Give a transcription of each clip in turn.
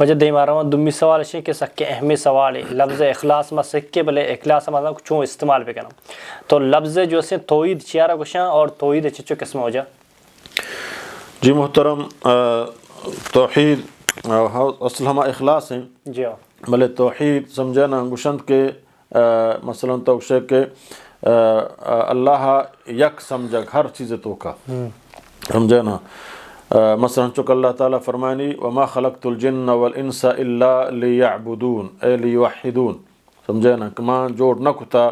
وجہ دیمارا دمی سوال ہے کہ سکے اہمی سوال ہے لفظ اخلاص ما سکے بلے اخلاص ما چوں استعمال بھی کرنا تو لفظ جو سے توحید چیارا گوشاں اور توحید چچو قسم ہو جا. جی محترم توحید اصل ہما اخلاص ہیں جی بلے توحید سمجھے نا گوشند کے مثلا توشے کے اللہ یک سمجھگ ہر چیز تو کا سمجھے نا مثلا چک اللہ تعالیٰ فرمانی وما خلقت الجن والانس الا لیعبدون اے لیوحدون سمجھے نا کہ ماں جوڑ نہ کتا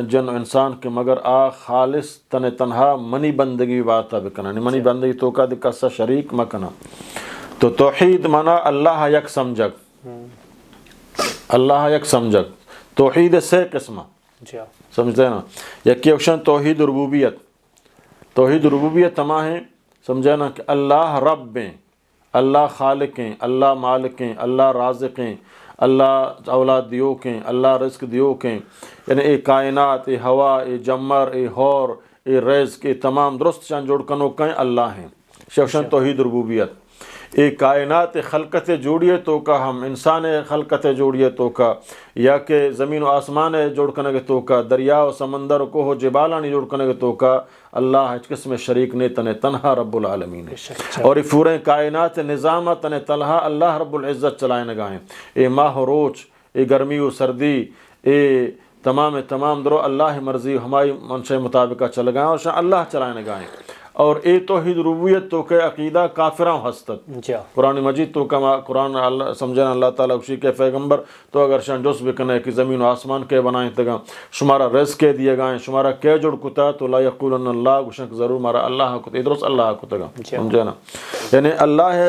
جن انسان کے مگر آ خالص تنہا منی بندگی بات بکنا منی بندگی تو کا دکھا شریک مکنا. تو توحید مانا اللہ یک سمجھگ اللہ یک سمجھگ توحید سے قسمہ سمجھتے ہیں نا. یکی اوشن توحید ربوبیت توحید ربوبیت تمام ہیں سمجھے نا کہ اللہ رب ہیں اللہ خالق ہیں اللہ مالک ہیں اللہ رازق ہیں اللہ اولاد دیو کے اللہ رزق دیو کے یعنی اے کائنات اے ہوا اے جمر اے ہور اے رزق اے تمام درست شان جوڑ کنو کہیں اللہ ہیں شوشن توحید ربوبیت. اے کائنات خلقت جوڑیے تو کا ہم انسان خلقت جوڑیے تو کا یا کہ زمین و آسمان جوڑ کنگ تو کا دریا و سمندر کو ہو جبالانی جوڑ کنگ تو کا اللہ ہچ قسم شریک نے تنے تنہا رب العالمین اور یہ پورے کائنات نظام تنے تنہا اللہ رب العزت چلائے نگائیں. اے ماہ و روچ اے گرمی و سردی اے تمام درو اللہ مرضی ہماری منشے مطابقہ چل گائیں اور اللہ چلائے نگائیں. اور اے توحید ربوبیت تو کہ عقیدہ کافراں ہستت قرآن مجید تو کما قرآن اللہ سمجھنا اللہ تعالیٰ اسی کے پیغمبر تو اگر شان جس بکنے کہ زمین و آسمان کے بنائیں تگا شمارا رزق کے دیے گائیں شمارا کے جڑ کتا تو لا یقولن اللہ گوشن ضرور مارا اللہ کتا ادرس اللہ کتا سمجھنا یعنی اللہ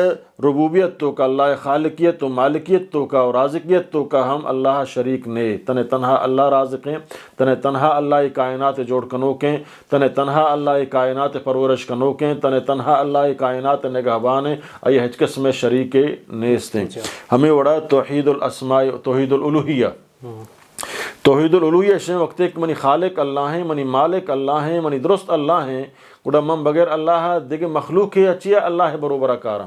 ربوبیت تو کا اللہ خالقیت تو مالکیت تو کا اور رازقیت تو کا ہم اللہ شریک نے تنے تنہا اللہ رازق ہیں تنے تنہا اللہ کائنات جوڑ کنو کے تنے تنہا اللہ کائنات پرورش کنو کے تنے تنہا اللہ کائنات نگہبان ہیں یہ ہچ قسم شریک نیست ہیں. ہمیں وڑا توحید الاسماء توحید الالوہیہ توحید الالوہیہ شے وقت ایک منی خالق اللہ ہیں منی مالک اللہ ہیں منی درست اللہ ہیں گوڑا من بغیر اللہ دیکھ مخلوق ہے اچھی اللہ بروبرہ کارا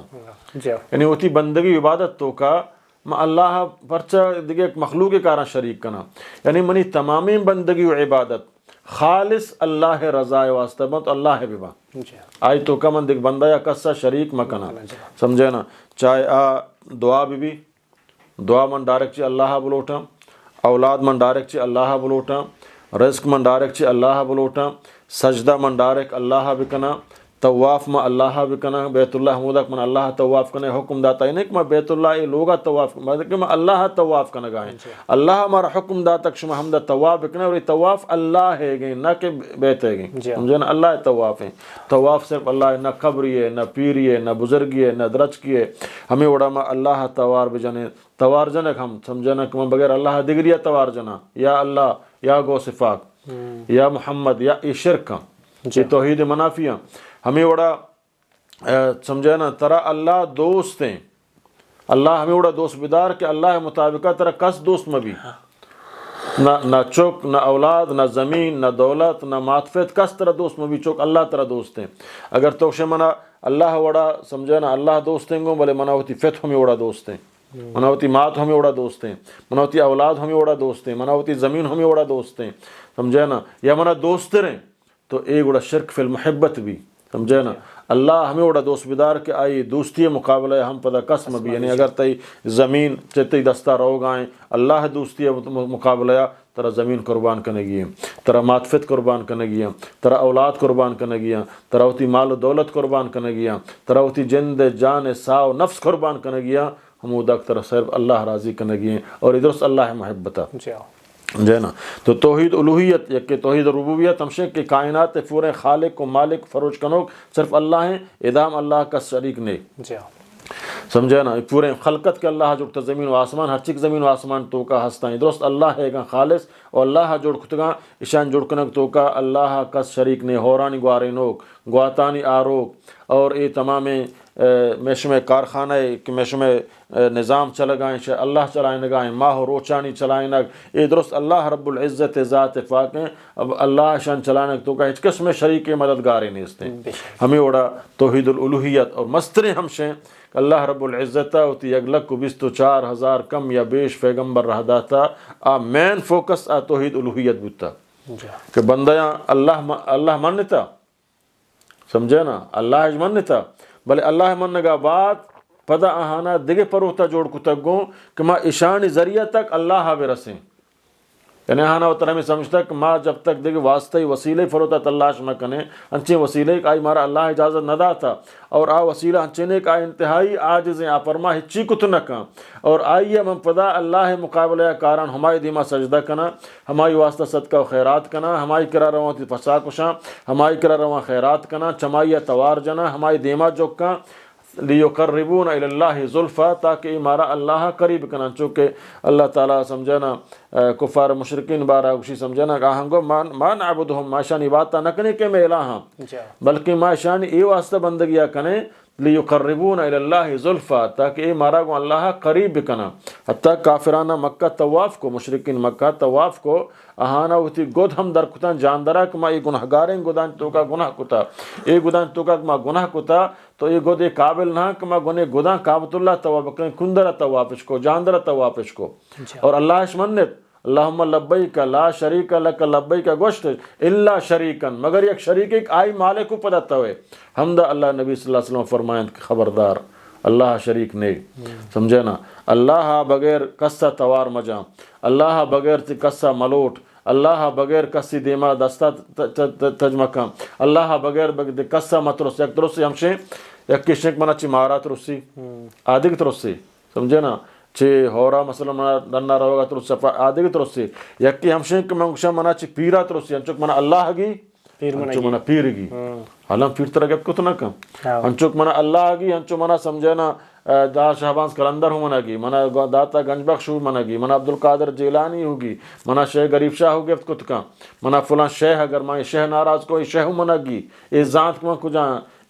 یعنی ہوتی بندگی عبادت تو کا اللہ پرچہ دیکھ مخلوق کارا شریک کنا یعنی منی تمامی بندگی و عبادت خالص اللہ رضا واسطہ بند اللہ ببا آئی تو کا من دیکھ بندہ یا کسا شریک مکنا سمجھے نا. چاہے دعا بھی دعا من ڈائریکٹ چی اللہ بلوٹا اولاد من ڈائریکٹ چی اللہ بلوٹا رزق من ڈائریکٹ چی اللہ بلوٹا سجدہ من ڈائریکٹ اللہ بکنا طواف میں اللہ بکنا بیت اللہ حمودک من اللہ طواف کنے حکم داتا ہے نہیں کہ میں بیت اللہ لوگا طواف کہ میں اللہ طواف کنے گائیں اللہ ہمارا حکم داتا کہ شما حمدہ طواف بکنے اور یہ طواف اللہ ہے گئیں نہ کہ بیت ہے گئیں سمجھے نا اللہ طواف ہیں. طواف صرف اللہ ہے نہ قبری ہے نہ پیری ہے نہ بزرگی ہے نہ درج کی ہے ہمیں وڑا میں اللہ توار بجنے توار جنک ہم سمجھے نا کہ میں بغیر اللہ دگریہ توار جنا یا اللہ یا گو صفاق یا محمد یا یہ شرک یہ توحید منافیہ ہمیں وڑا سمجھے نا ترا اللہ دوست ہیں اللہ ہمیں وڑا دوست بدار کہ اللہ مطابقہ ترا کس دوست میں بھی نہ چوک نہ اولاد نہ زمین نہ دولت نہ معطفت کس طرح دوست میں بھی چوک اللہ طرح دوست ہیں. اگر تو منا اللہ وڑا سمجھے نا اللہ دوست ہیں گو بلے منا ہوتی فتح ہمیں وڑا دوست ہیں منا ہوتی مات ہمیں وڑا دوست ہیں منا ہوتی اولاد ہمیں وڑا دوست ہیں منا ہوتی زمین ہمیں وڑا دوست ہیں سمجھے نا یا منا دوست رہیں تو ایک وڑا شرک فی المحبت بھی سمجھے نا اللہ ہمیں وڑا دوست بدار کہ آئی دوستی مقابلہ ہم پتہ قسم بھی یعنی اگر تی زمین چتی دستہ رو گائیں اللہ دوستی مقابلہ ترا زمین قربان کرنے گی ترا معطفت قربان کرنے گی ترا اولاد قربان کرنے گی ترا ہوتی مال و دولت قربان کرنے گی ترا ہوتی جند جان ساو نفس قربان کرنے گی ہم ادھر ترا صرف اللہ راضی کرنے گی اور ادھر اللہ محبتہ جی نا. تو توحید الوہیت یک توحید ربوبیت ہمشے کہ کائنات پورے خالق و مالک فروج کنوک صرف اللہ ہیں ادام اللہ کا شریک نے سمجھے نا پورے خلقت کے اللہ جوڑتا زمین و آسمان ہر چیز زمین و آسمان تو کا ہستا ہے درست اللہ ہے گا خالص اور اللہ جوڑ کتگا اشان جوڑ کنک تو کا اللہ کا شریک نے ہورانی گوارے نوک گواتانی آروک اور یہ تمام میشم کارخانہ کہ میشم نظام چل گائیں اللہ چلائیں نگائیں ماہ روچانی چلائیں نگ یہ درست اللہ رب العزت ذات فاق ہیں اب اللہ شان چلائیں تو کا اس قسم شریک مددگاریں نہیں اس نے ہمیں وڑا توحید الالوہیت اور مستریں ہمشیں اللہ رب العزت ہوتی اگلک کو 24,000 کم یا بیش پیغمبر رہ داتا آ مین فوکس آ توحید الوہیت بوتا کہ بندیاں اللہ منتا سمجھے نا اللہ منتا بلے اللہ منگا بات پدا آہانا دگے پروتا جوڑ کتک گوں کہ ما اشانی ذریعہ تک اللہ آوے رسیں یعنی آہانا و طرح میں سمجھتا کہ ما جب تک دگے واسطہ وسیلے فروتا تلاش میں کنے انچے وسیلے کا آئی مارا اللہ اجازت نہ داتا اور آ وسیلہ انچے کا انتہائی آجزیں آ پرما ہچی کت نہ کن اور آئیے من پدا اللہ مقابلہ کاران ہمائی دیما سجدہ کنا ہمائی واسطہ صدقہ و خیرات کنا ہمائی کرا رواں تی فسا کشاں ہمائی کرا رواں خیرات کنا چمائی توار جنا ہمائی دیما جوکاں لیقربون الی اللہ زلفا تاکہ ہمارا اللہ قریب کنا چونکہ اللہ تعالیٰ سمجھنا کفار مشرکین بارہ اسی سمجھنا کہ آہنگو ما نعبدہم ماشان عبادتہ نہ کنے کہ میں الہاں بلکہ ماشان ای واسطہ بندگیہ کنے لیقربون الی اللہ زلفا تاکہ ای مارا کو اللہ قریب کنا حتیٰ کافرانہ مکہ طواف کو مشرکین مکہ طواف کو آہانا ہوتی گود ہم در کتان جاندرہ کما ای گناہ گاریں گودان تو کا گناہ کتا ای گودان تو کا کما گناہ کتا تو ای گود قابل نہ کما گنے گودان کعبۃ اللہ طواف کریں کندرہ طوافش کو جاندرہ طوافش کو اور اللہ منت اللہم لبیک لا شریک لک لبیک گوشت الا شریکن مگر یک شریک ایک آئی مالک کو پدتا ہوئے حمدہ اللہ نبی صلی اللہ علیہ وسلم فرمائیں کہ خبردار اللہ شریک نے سمجھے نا اللہ بغیر کسا توار مجاں اللہ بغیر تی کسا ملوٹ اللہ بغیر کسی دیما دستا تجمکاں اللہ بغیر کسا مترس یک ترسی ہمشیں یک کشنک منا چی مہارات رسی آدھگ ترسی سمجھے نا چھ ہورا مثلا منا دننا رہوگا ترس آدھگ ترسی یکی ہمشیں کہ منگشا منا چی پیرا ترسی ہنچوک منا اللہ گی ہنچو منا پیر گی حالاں پیر طرح گپ کتنا کم ہنچوک منا اللہ گی ہنچو منا سمجھے نا دا شہبانس کلندر ہو منا گی منا داتا گنج بخش ہو منا گی منا عبدالقادر جیلانی ہوگی منا شیخ غریب شاہ ہو گفت کت کا منا فلاں شیخ اگر ماں شیخ ناراض کوئی شیخ ہو منا گی اے ذات کو کجا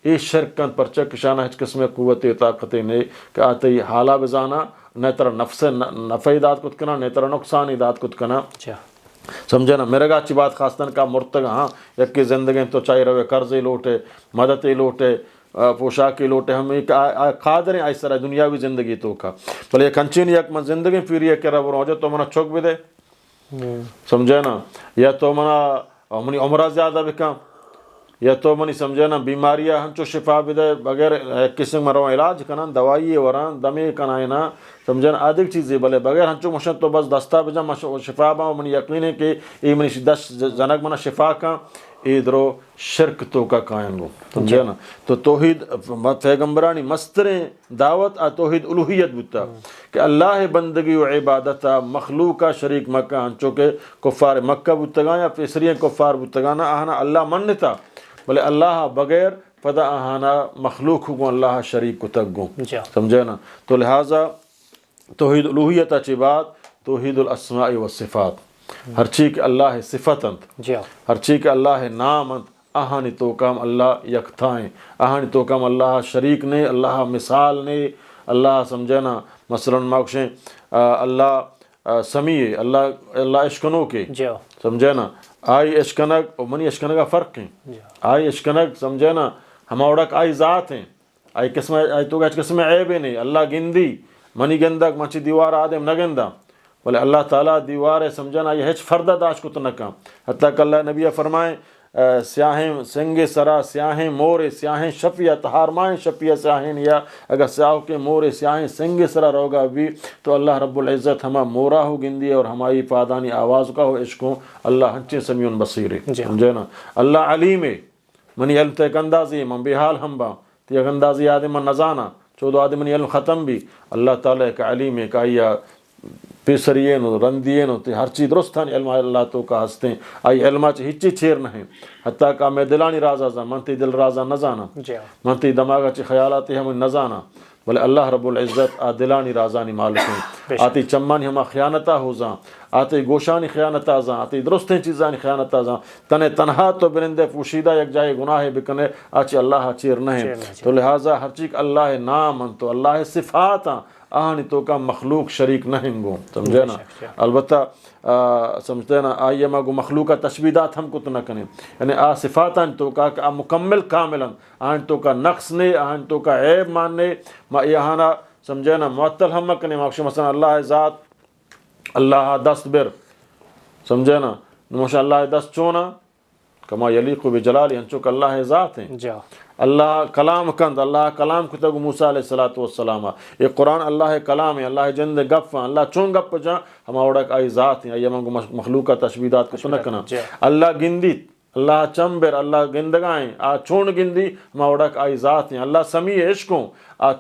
اے شرک کن پرچہ کشانہ ہچ قسم قوت طاقت نے کہ آتے حالہ بزانا نہ طرح نفس نفعی داد کت کنا نہ طرح نقصانی داد کت کنا سمجھے نا میرے گا اچھی بات خاصتاً کا مرتگا ہاں یکی زندگی تو چاہی روے قرضی لوٹے مددی لوٹے پوشاکی لوٹے ہم قادر ہیں اس طرح دنیاوی زندگی تو کا بلے ایک انچین یک من زندگی پھیری ہے کہ رب روجہ تو منا چوک بھی دے سمجھے نا یا تو منا منی عمرہ زیادہ بکا یا تو منی سمجھے نا بیماریاں ہنچو شفا بھی دے بغیر کسی مرو علاج کنن دوائی وران دمی کنائنا سمجھے نا آدھگ چیزی بلے بغیر ہنچو مشن تو بس دستا بجا شفا با منی یقین ہے کہ ای منی دس جنک منا شفا کا ای درو شرک تو کا قائم گو سمجھے نا تو توحید پیغمبرانی مستریں دعوت آ توحید الوہیت بوتا کہ اللہ بندگی و عبادتا مخلوقہ شریک مکہ ہنچو کے کفار مکہ بوتگا یا پیسری کفار بوتگانا آہنا اللہ منتا بلے اللہ بغیر پدا آہانا مخلوق کو اللہ شریک کو تک گو سمجھے نا تو لہٰذا توحید الوہیت اچھی بات توحید الاسماء والصفات ہر چیز کہ اللہ صفتنت ہر چیز کہ اللہ نامنت آہانی تو کام اللہ یکتھائیں آہانی تو کام اللہ شریک نے اللہ مثال نے اللہ سمجھے نا مثلا ماکشیں اللہ سمیع اللہ اشکنوں کے سمجھے نا آئی اشکنک اور منی اشکنک فرق ہیں آئی اشکنک سمجھے نا ہماوڑک آئی ذات ہیں آئی قسم آئی تو گا قسم عیب نہیں اللہ گندی منی گندک منچی دیوار آدم نہ گندہ بولے اللہ تعالیٰ دیوار ہے سمجھنا یہ ہچ فردہ داشت کو تنکا حتیٰ کہ اللہ نبی فرمائیں سیاہیں سنگ سرا سیاہیں مورے سیاہیں شفیہ تہارمائیں شفیہ سیاہیں یا اگر سیاہوں کے مورے سیاہیں سنگ سرا روگا بھی تو اللہ رب العزت ہما مورا ہو گندی اور ہماری پادانی آواز کا ہو عشقوں اللہ ہنچے سمیون بصیرے سمجھے نا اللہ علیم منی علم تک اندازی من بحال ہم با تیگ اندازی آدم من نزانا چودو آدم منی علم ختم بھی اللہ تعالیٰ ایک علیم ایک آئیا پیسرین و رندین و ہر چیز درست تھا علم اللہ تو کا ہستے آئی علمہ چی ہچی چھیر نہیں حتیٰ کہ میں دلانی رازہ زن منتی دل رازہ نزانا منتی دماغہ چی خیالاتی ہمیں نزانا بلے اللہ رب العزت دلانی رازانی مالک ہیں آتی چمانی ہما خیانتا ہو زاں آتی گوشانی خیانتا زاں آتی درستیں چیزانی خیانتا زاں تنے تنہا تو برندے پوشیدہ یک جائے گناہ بکنے آچی اللہ چیر نہیں تو لہٰذا ہر چیز اللہ نام ان تو اللہ صفات آہنی تو کا مخلوق شریک نہیں گو سمجھے نا البتہ سمجھتے نا آئیے ما گو مخلوقہ تشبیدات ہم کو تو نہ کنے یعنی صفات آن تو کا مکمل کاملا آن تو کا نقص نے آن تو کا عیب ماننے ما یہانا سمجھے نا معطل ہم کنے ماکش مثلا اللہ ذات اللہ دست بر سمجھے نا ماشاء اللہ دست چونا کما یلیق بجلالی ہنچو کہ اللہ ذات ہیں اللہ کلام کند اللہ کلام کتگ موسیٰ علیہ السلام یہ قرآن اللہ کلام ہے اللہ جند گپ اللہ چون گپ جا ہما اوڑک آئی ذات ہیں یہ منگو مخلوقہ تشبیدات کو سنکنا اللہ گندیت اللہ چمبر اللہ گندگائیں چون گندی ہما اوڑک آئی ذات ہیں اللہ سمیع عشقوں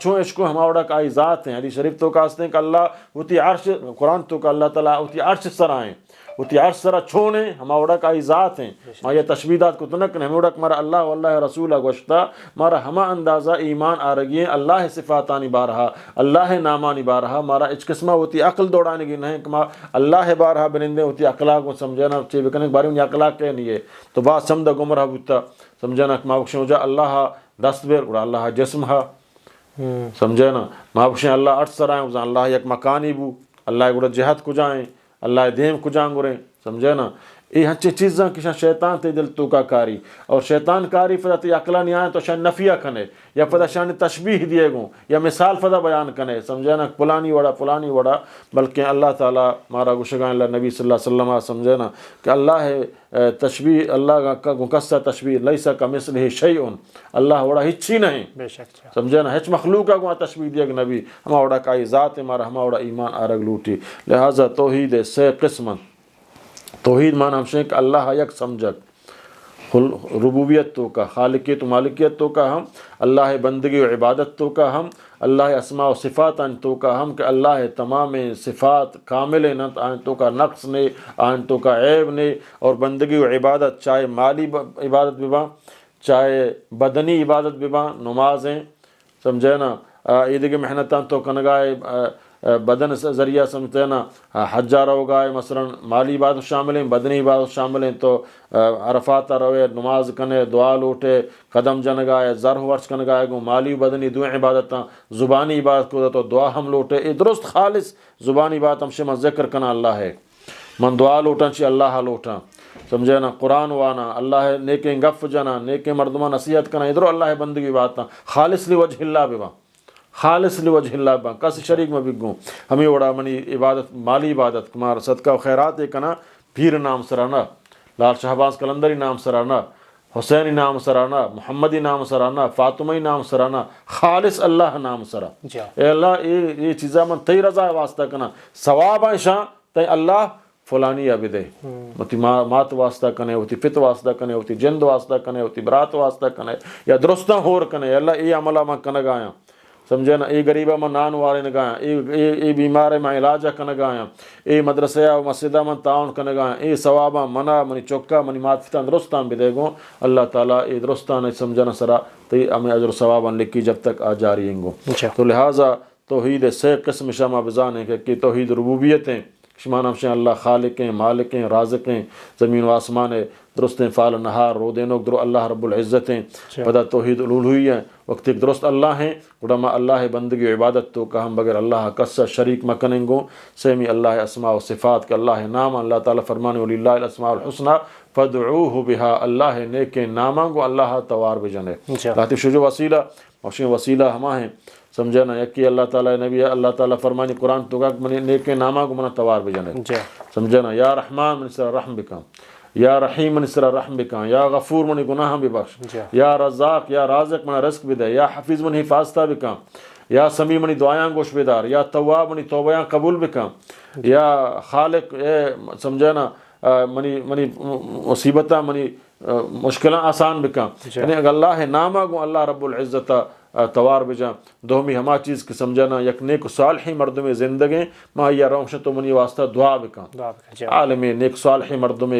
چون عشقوں ہما اوڑک آئی ذات ہیں حدیث شریف تو کہاستے ہیں کہ اللہ ہوتی عرش قرآن تو کہ اللہ تعالیٰ ہوتی عرش سرائیں ہوتی عرش سرا چھونے ہما اوڑک آئی ذات ہیں ما یہ تشبیدات کو تنکن ہم اوڑک مارا اللہ واللہ رسولہ گوشتا مارا ہما اندازہ ایمان آرگی اللہ صفاتانی بارہا اللہ نامانی بارہا مارا اچ قسمہ ہوتی عقل دوڑانے گی نہیں کہ اللہ بارہا بنندے ہوتی اقلاق کو سمجھانا چاہیے بکنے کے بارے میں اقلاق کہ نہیں ہے تو بات سمدہ گمرہ بودتا سمجھانا کہ ماں بکشن ہو جا اللہ دست بیر اور اللہ جسم ہا سمجھانا ماں بکشن اللہ اٹھ سرائیں اللہ یک مکانی بو اللہ گوڑا جہت کو جائیں اللہ دیم کو جانگوریں سمجھے نا یہ ہنچے چیزاں کشاں شیطان تے دل تو کا کاری اور شیطان کاری فدا تی عقلہ نہیں آئے تو شاید نفیہ کنے یا فدا شان تشبیح دیے گوں یا مثال فدا بیان کنے سمجھے نا پلانی وڑا بلکہ اللہ تعالیٰ مارا گشگان اللہ نبی صلی اللہ علیہ وسلم سمجھے نا کہ اللہ ہے تشبیح اللہ کا گکسہ تشبیح لیسا کا مثلہ شیئن اللہ وڑا ہچی نہیں سمجھے نا ہچ مخلوقہ گوہ تشبیح دیے گا نبی ہما وڑا کائی ذات مارا ہما وڑا ایمان آرگ لوٹی لہذا توحید سے قسمن توحید معنی ہم سے کہ اللہ یک سمجھک ربوبیت تو کا خالقیت و مالکیت تو کا ہم اللہ بندگی و عبادت تو کا ہم اللہ اسماء و صفات آن تو کا ہم کہ اللہ تمام صفات کامل نت آن تو کا نقص نے آن تو کا عیب نے اور بندگی و عبادت چاہے مالی عبادت ببا چاہے بدنی عبادت ببا نمازیں سمجھے نا عید کی محنتاں تو کنگائے بدن ذریعہ سمجھتے ہیں نا حجہ رو گائے مثلا مالی عبادت شامل ہیں بدنی عبادت شامل ہیں تو عرفات روے نماز کنے دعا لوٹے قدم جن گائے ذرح ورش کن گائے گو مالی بدنی دو عبادتاں زبانی عبادت کو تو دعا ہم لوٹے یہ درست خالص زبانی عبادت ہم شما ذکر کنا اللہ ہے من دعا لوٹاں چی اللہ لوٹاں سمجھے نا قرآن وانا اللہ نیکیں گف جنا نیکیں مردمہ نصیحت کنا ادھر اللہ بندگی عبادتاں خالص لی وجہ اللہ ببا خالص لوجہ اللہ با کس شریک میں بگوں ہمیں وڑا منی عبادت مالی عبادت کمار صدقہ و خیرات کنا پیر نام سرانا لال شہباز کلندری نام سرانا حسینی نام سرانا محمدی نام سرانا فاطمی نام سرانا خالص اللہ نام سرا اے اللہ یہ چیزا من تی رضا واسطہ کنا ثواب آئیشاں تی اللہ فلانی عبدے ہوتی مات واسطہ کنے ہوتی فت واسطہ کنے ہوتی جند واسطہ کنے ہوتی برات واسطہ کنے یا درستہ ہور کنے اللہ ای عملہ من کنگ آیا سمجھے نا ای غریبہ میں نان وارے نگایا ای بیمارے میں علاجہ کنگایا ای مدرسہ و مسجدہ میں تعاون کنگایا ای ثوابہ منع منی چکا منی ماتفتان درستان بھی دے گو اللہ تعالیٰ ای درستان سمجھنا سرا تی ہمیں عجر ثوابان لکھی جب تک آ جاری ہیں گو تو لہٰذا توحید سے قسم شما بزان ہے کہ توحید ربوبیتیں شما نام سے اللہ خالقیں مالکیں رازقیں زمین و آسمان درست فعال نہار رو دینوک درو اللہ رب العزتیں پدا توحید الوہیہ وقت ایک درست اللہ ہیں گڑما اللہ بندگی عبادت تو کہ ہم بغیر اللہ کس شریک مکنیں گو سیمی اللہ اسماء و صفات کہ اللہ نام اللہ تعالیٰ فرمانے وللہ الاسماء الحسنى فادعوہ بہا اللہ نیک نامہ گو اللہ توار بجنے لاتف شجو وسیلہ موشین وسیلہ ہما ہیں سمجھا نا یکی اللہ تعالیٰ نبی اللہ تعالیٰ فرمانی قرآن تو کہ منی نیک نامہ کو منا توار بجنے سمجھا نا یا رحمان من سر رحم بکا یا رحیم من سر رحم بکا یا غفور منی گناہ بھی بخش یا رزاق یا رازق منا رزق بھی دے یا حفیظ منی حفاظتہ بکا یا سمیع منی دعایاں گوش بیدار یا تواب منی توبیاں قبول بکا یا خالق سمجھا نا منی مصیبتہ منی مشکلیں آسان بکا یعنی اگر اللہ نامہ گو اللہ رب العزت توار بجا دومی ہما چیز کی سمجھنا یک نیک صالحی مردم زندگیں ما یا روشن تو منی واسطہ دعا بکا عالم نیک صالحی مردم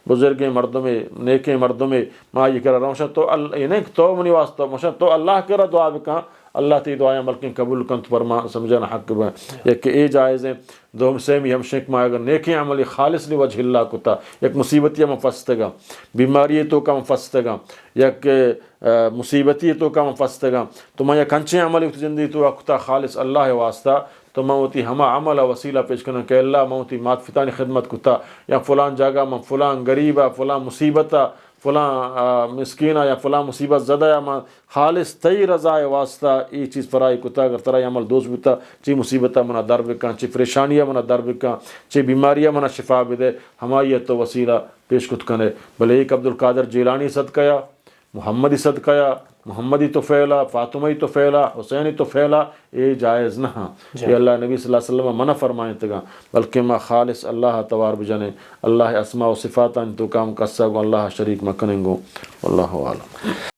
بزرگیں مردم نیکیں مردم ما یہ کرا روشن تو تو منی واسطہ مشن تو اللہ کرا دعا بکا اللہ تی دعائیں ملکیں قبول کن تو فرما سمجھنا حق بہ یک کہ اے جائز ہیں دوم سیمی ہم شک ما اگر نیکی عملی خالص لوجہ اللہ کتا یک مصیبتی ہم فستگا بیماری تو کم فستگا یک مصیبتی تو کم فستگا تو میں یک کنچے عملی زندگی تو کتا خالص اللہ واسطہ تو موتی ہما عمل وسیلہ پیش کرنا کہ اللہ موتی مات فتانی خدمت کتا یا فلان جگہ میں فلان غریبہ فلان مصیبتہ فلاں مسکینہ یا فلاں مصیبت زدہ یا ما خالص تی رضا واسطہ ای چیز فرائی کتا اگر ترائی عمل دوست بتا چی مصیبتہ منا در بکن چی پریشانیہ منا در بکن چی بیماریہ منا شفا بدے ہمائی تو وسیلہ پیش کت کنے بلے ایک عبدالقادر جیلانی صدقیا محمدی صدقیا محمدی تو فعلا فاطمی تو فعلا حسینی تو فعلا اے جائز نہ یہ اللہ نبی صلی اللہ علیہ وسلم منع فرمائیں تگا بلکہ ما خالص اللہ توار بجنے اللہ اسماء و صفاتان تو کام کسا گو اللہ شریک مکنیں گو واللہ عالم